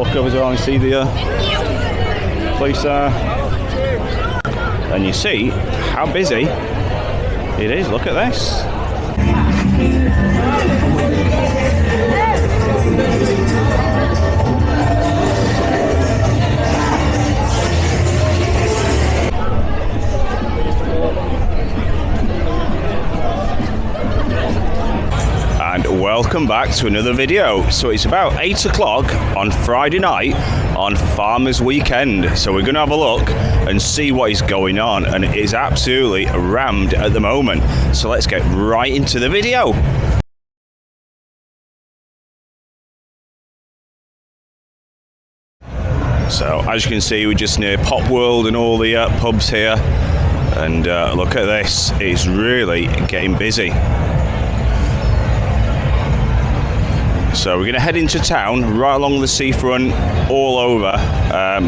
look over as well and see the police there. And you see how busy it is. Look at this. And welcome back to another video. So it's about 8 o'clock on Friday night on Farmers Weekend. So we're going to have a look and see what is going on, and it is absolutely rammed at the moment. So let's get right into the video. So as you can see, we're just near Pop World and all the pubs here, and look at this, it's really getting busy. So we're going to head into town, right along the seafront, all over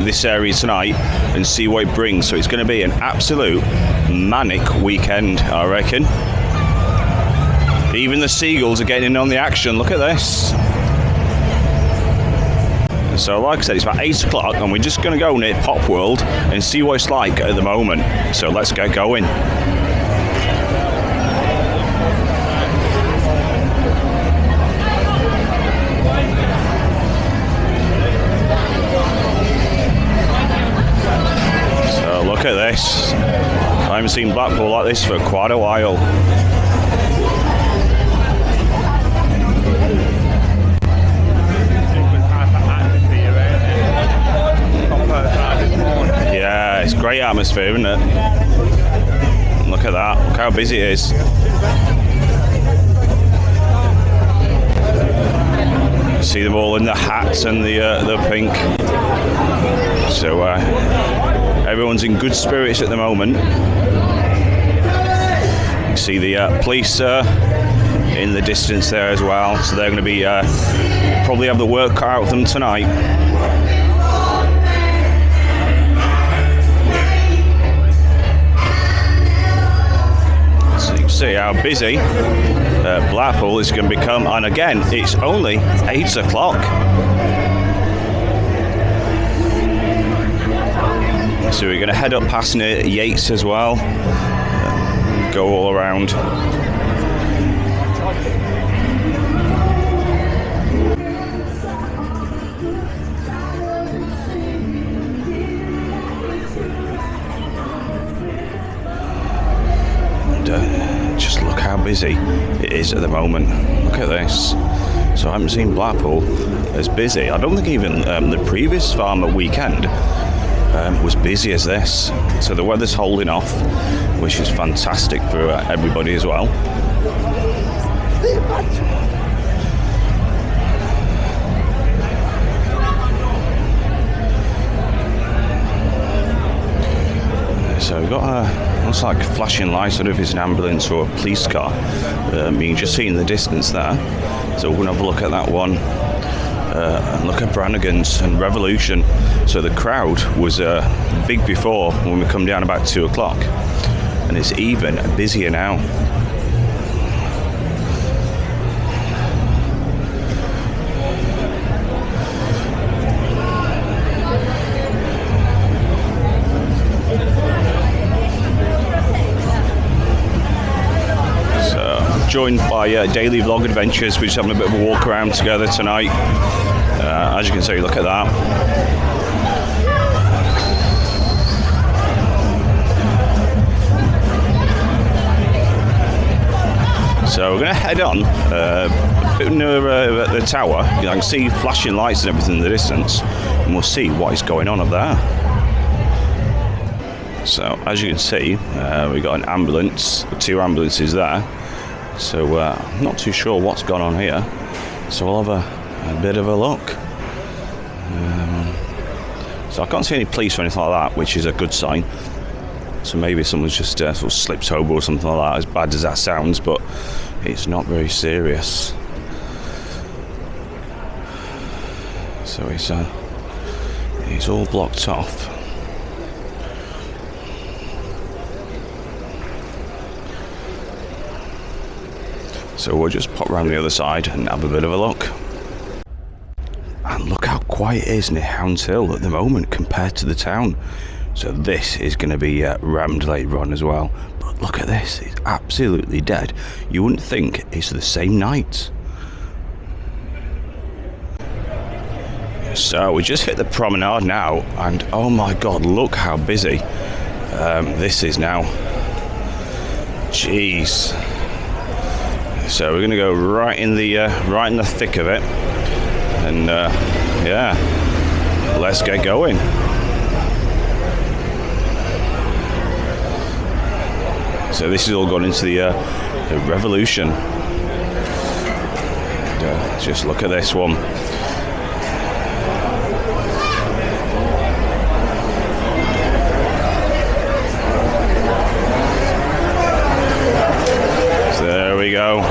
this area tonight, and see what it brings. So it's going to be an absolute manic weekend, I reckon. Even the seagulls are getting in on the action. Look at this. So like I said, it's about 8 o'clock, and we're just going to go near Pop World and see what it's like at the moment. So let's get going. Look at this. I haven't seen Blackpool like this for quite a while. Yeah, it's great atmosphere, isn't it? Look at that. Look how busy it is. See them all in the hats and the pink. So everyone's in good spirits at the moment. You see the police in the distance there as well, so they're going to be probably have the work cut out of them tonight. So you can see how busy Blackpool is going to become, and again, it's only 8 o'clock. So we're going to head up past near Yates as well, go all around. And just look how busy it is at the moment. Look at this. So I haven't seen Blackpool as busy. I don't think even the previous Farmer Weekend was busy as this. So the weather's holding off, which is fantastic for everybody as well. So we've got looks like flashing lights. I don't know if it's an ambulance or a police car. You can just see in the distance there. So we're going to have a look at that one. And look at Brannigan's and Revolution. So the crowd was big before when we come down about 2 o'clock, and it's even busier now. Joined by Daily Vlog Adventures. We're just having a bit of a walk around together tonight. As you can see, look at that. So we're going to head on a bit near the tower. I can see flashing lights and everything in the distance, and we'll see what is going on up there. So as you can see, we've got an ambulance, 2 ambulances there. So I'm not too sure what's gone on here, so we'll have a bit of a look. So I can't see any police or anything like that, which is a good sign. So maybe someone's just sort of slipped over or something like that, as bad as that sounds, but it's not very serious. So it's all blocked off. So we'll just pop around the other side and have a bit of a look. And And look how quiet it is near Hounds Hill at the moment compared to the town. So this is going to be rammed later on as well. But look at this, it's absolutely dead. You wouldn't think it's the same night. So we just hit the promenade now, and oh my god, look how busy this is now. Jeez. So we're gonna go right in the thick of it, and yeah, let's get going. So this has all gone into the Revolution. And, just look at this one. There we go.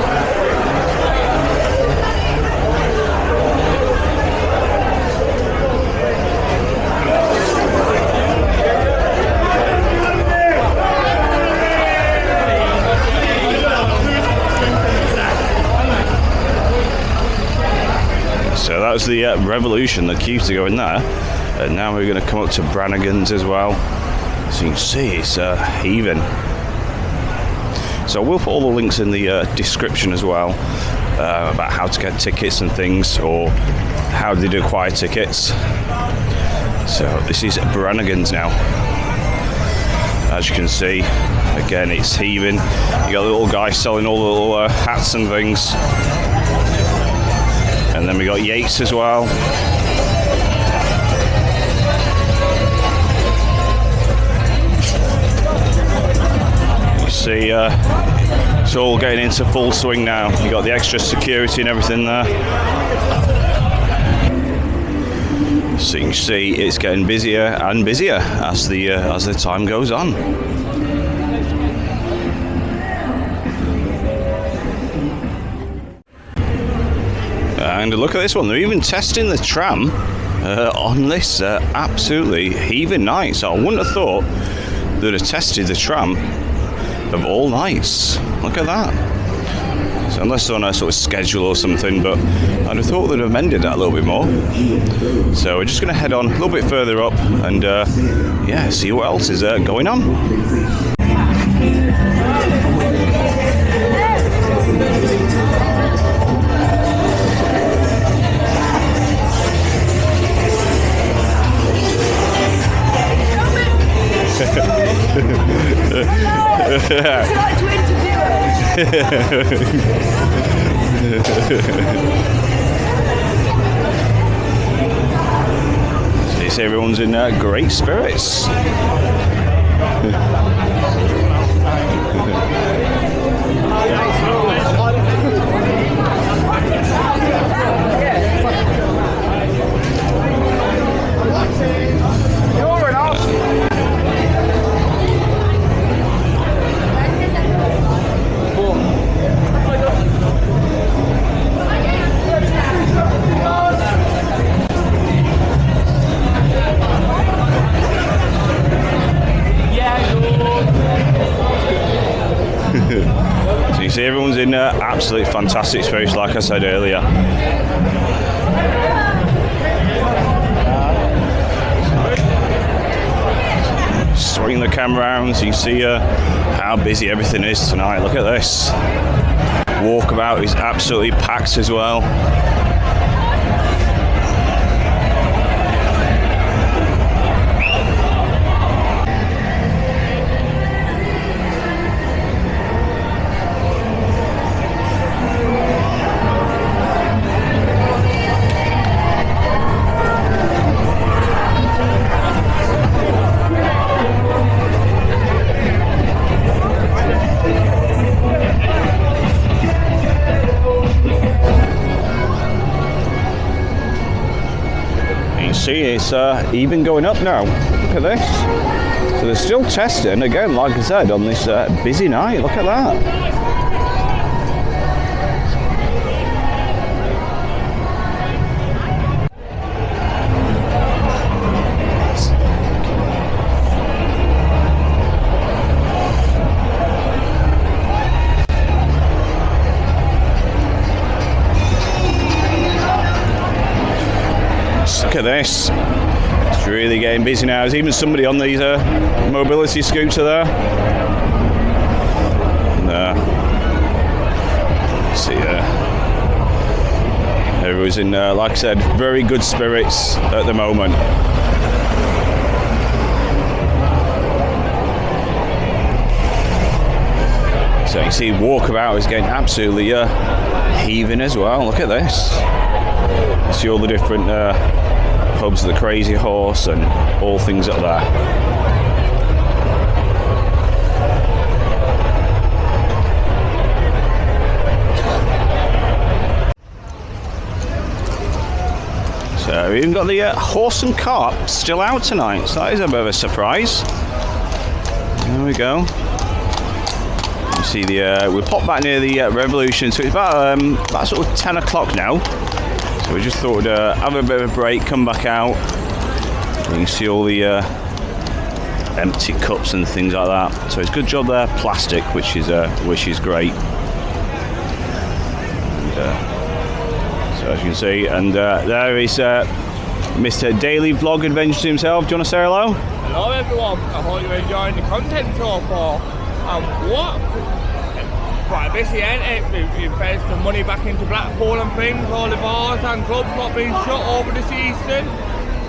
So that was the Revolution, the queue to go in there. And now we're going to come up to Brannigan's as well. So you can see it's heaving. So we'll put all the links in the description as well about how to get tickets and things, or how they do acquire tickets. So this is Brannigan's now. As you can see, again it's heaving. You got the little guy selling all the little hats and things. And then we got Yates as well. See, it's all getting into full swing now. You got the extra security and everything there. So you can see it's getting busier and busier as the time goes on. And look at this one. They're even testing the tram on this absolutely heaving night. So I wouldn't have thought they'd have tested the tram of all nights. Look at that. So unless they're on a sort of schedule or something, but I'd have thought they'd have amended that a little bit more. So we're just going to head on a little bit further up and yeah, see what else is going on. Would you like to interview us? So you see everyone's in great spirits. So you see everyone's in absolutely fantastic spirits, like I said earlier. Swing the camera around so you see how busy everything is tonight. Look at this. Walkabout is absolutely packed as well. See, it's even going up now. Look at this. So they're still testing again, like I said, on this busy night. Look at that. Look at this. It's really getting busy now. There's even somebody on these mobility scooter there. And, see, everyone's in, like I said, very good spirits at the moment. So you see Walkabout is getting absolutely heaving as well. Look at this. You see all the different pubs, the Crazy Horse and all things like that. So we even got the Horse and Cart still out tonight. So that is a bit of a surprise. There we go. See the we popped back near the Revolution, so it's about sort of 10 o'clock now. So we just thought we'd have a bit of a break, come back out. You can see all the empty cups and things like that. So it's a good job there, plastic, which is great. And, so as you can see, and there is Mr. Daily Vlog Adventures himself. Do you want to say hello? Hello everyone. I hope you're enjoying the content so far. What? Quite busy, ain't it? We've invested some money back into Blackpool and things, all the bars and clubs not being shut over the season.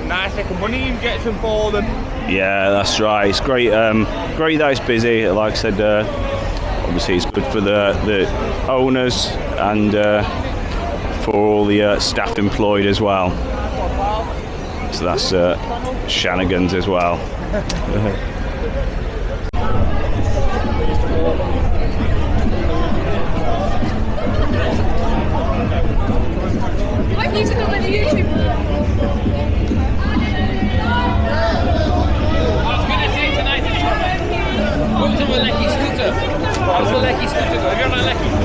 Nice little money you get some for them. Yeah, that's right. It's great. Great that it's busy. Like I said, obviously it's good for the owners and for all the staff employed as well. So that's shenanigans as well. I need to go on the YouTube. I was going to say tonight, what's a Lecky scooter? What's a Lecky scooter? Have you on a Lecky?